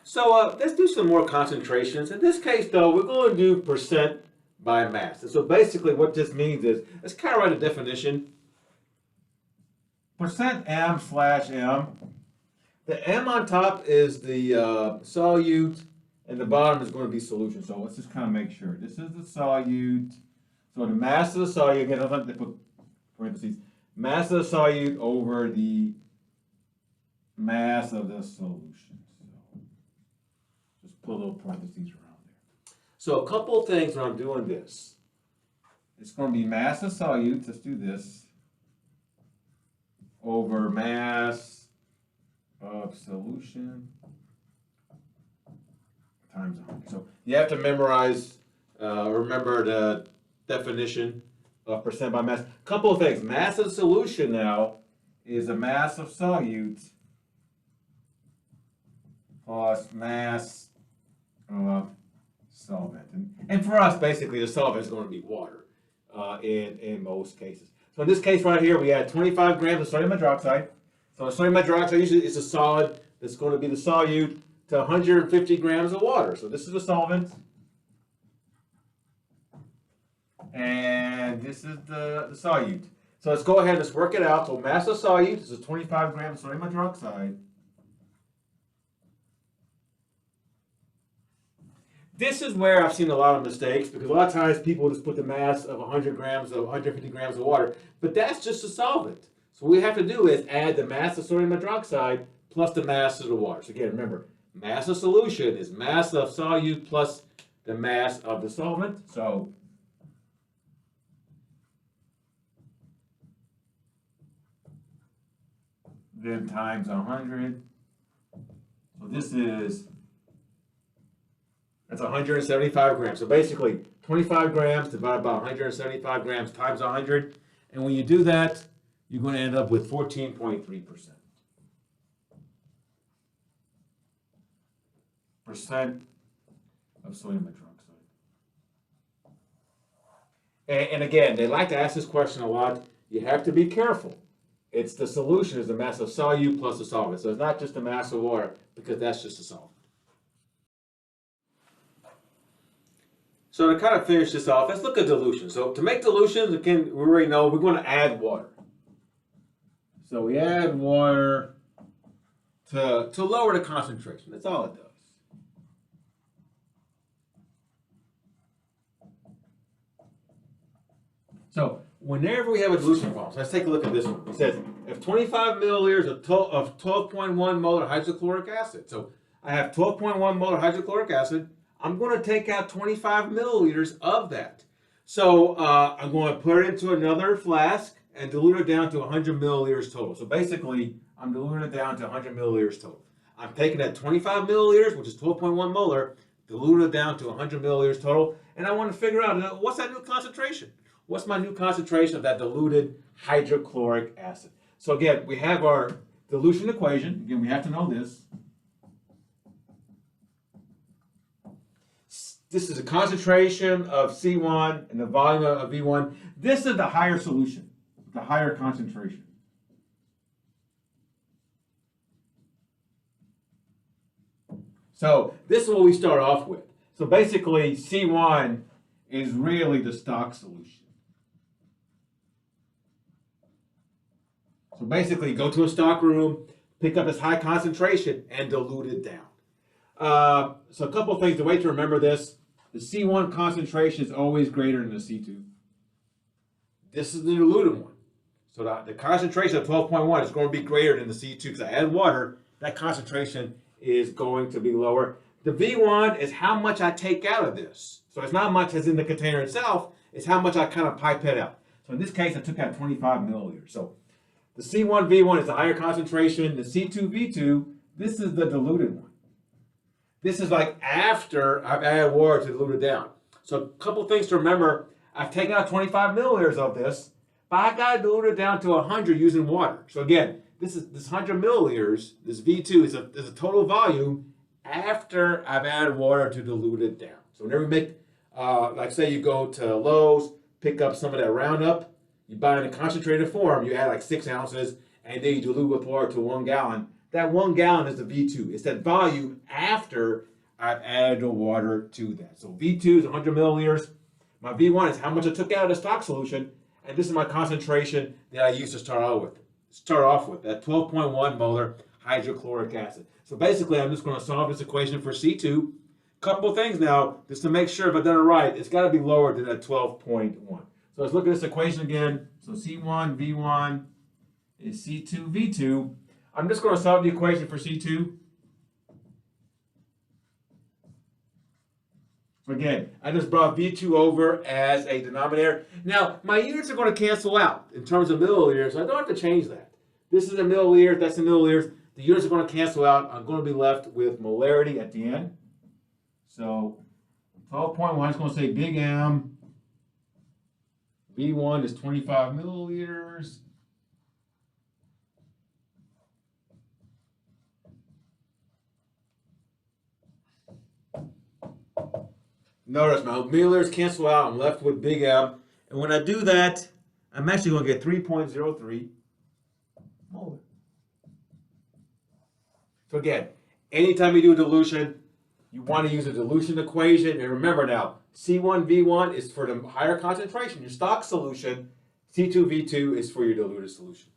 So let's do some more concentrations. In this case, though, we're going to do percent by mass. And so basically what this means is, let's kind of write a definition. Percent M slash M. The M on top is the solute, and the bottom is going to be solution. So let's just kind of make sure. This is the solute. So the mass of the solute, again, I don't have to put parentheses, mass of the solute over the mass of the solution. So just put a little parentheses around there. So a couple of things when I'm doing this. It's going to be mass of solute, let's do this, over mass of solution times 100. So you have to memorize, remember the definition of percent by mass. Couple of things. Mass of solution now is a mass of solute plus mass of solvent. And for us, basically, the solvent is going to be water in most cases. So in this case right here, we add 25 grams of sodium hydroxide. So sodium hydroxide usually is a solid that's going to be the solute to 150 grams of water. So this is the solvent. And this is the solute. So let's go ahead and let's work it out. So mass of solute is a 25 grams of sodium hydroxide. This is where I've seen a lot of mistakes, because a lot of times people just put the mass of 100 grams of 150 grams of water, but that's just a solvent. So what we have to do is add the mass of sodium hydroxide plus the mass of the water. So again, remember, mass of solution is mass of solute plus the mass of the solvent. So then times 100. So this is, that's 175 grams. So basically 25 grams divided by 175 grams times 100. And when you do that, you're going to end up with 14.3%. Percent of sodium hydroxide. And again, they like to ask this question a lot. You have to be careful. It's the solution is the mass of solute plus the solvent. So it's not just the mass of water, because that's just a solvent. So to kind of finish this off, let's look at dilution. So to make dilutions, again, we already know we're going to add water. So we add water to lower the concentration. That's all it does. So whenever we have a dilution problem, so let's take a look at this one. It says if 25 milliliters of 12.1 molar hydrochloric acid. So I have 12.1 molar hydrochloric acid. I'm going to take out 25 milliliters of that. So I'm going to put it into another flask and dilute it down to 100 milliliters total. So basically, I'm diluting it down to 100 milliliters total. I'm taking that 25 milliliters, which is 12.1 molar, diluting it down to 100 milliliters total, and I want to figure out what's that new concentration? What's my new concentration of that diluted hydrochloric acid? So again, we have our dilution equation. Again, we have to know this. This is the concentration of C1 and the volume of V1. This is the higher solution, the higher concentration. So this is what we start off with. So basically, C1 is really the stock solution. So basically, go to a stock room, pick up this high concentration, and dilute it down. So a couple of things, the way to remember this, the C1 concentration is always greater than the C2. This is the diluted one. So the concentration of 12.1 is going to be greater than the C2 because I add water, that concentration is going to be lower. The V1 is how much I take out of this. So it's not much as in the container itself, it's how much I kind of pipette out. So in this case, I took out 25 milliliters. So the C1 V1 is a higher concentration. The C2 V2, this is the diluted one. This is like after I've added water to dilute it down. So a couple things to remember. I've taken out 25 milliliters of this, but I got to dilute it down to 100 using water. So again, this 100 milliliters, this V2 is a total volume after I've added water to dilute it down. So whenever you make, like say you go to Lowe's, pick up some of that Roundup, you buy it in a concentrated form, you add like 6 ounces, and then you dilute with water to 1 gallon. That 1 gallon is the V2. It's that volume after I've added the water to that. So V2 is 100 milliliters. My V1 is how much I took out of the stock solution, and this is my concentration that I used to start off with, that 12.1 molar hydrochloric acid. So basically, I'm just going to solve this equation for C2. Couple things now, just to make sure if I've done it right, it's got to be lower than that 12.1. So let's look at this equation again. So C1 V1 is C2 V2. I'm just going to solve the equation for C2. So again, I just brought V2 over as a denominator. Now, my units are going to cancel out in terms of milliliters, so I don't have to change that. This is a milliliter, that's a milliliters. The units are going to cancel out. I'm going to be left with molarity at the end. So 12.1 is going to say big M. V1 is 25 milliliters. Notice my milliliters cancel out. I'm left with big M. And when I do that, I'm actually going to get 3.03 molar. So again, anytime you do a dilution, you want to use a dilution equation. And remember now, C1V1 is for the higher concentration, your stock solution. C2V2 is for your diluted solution.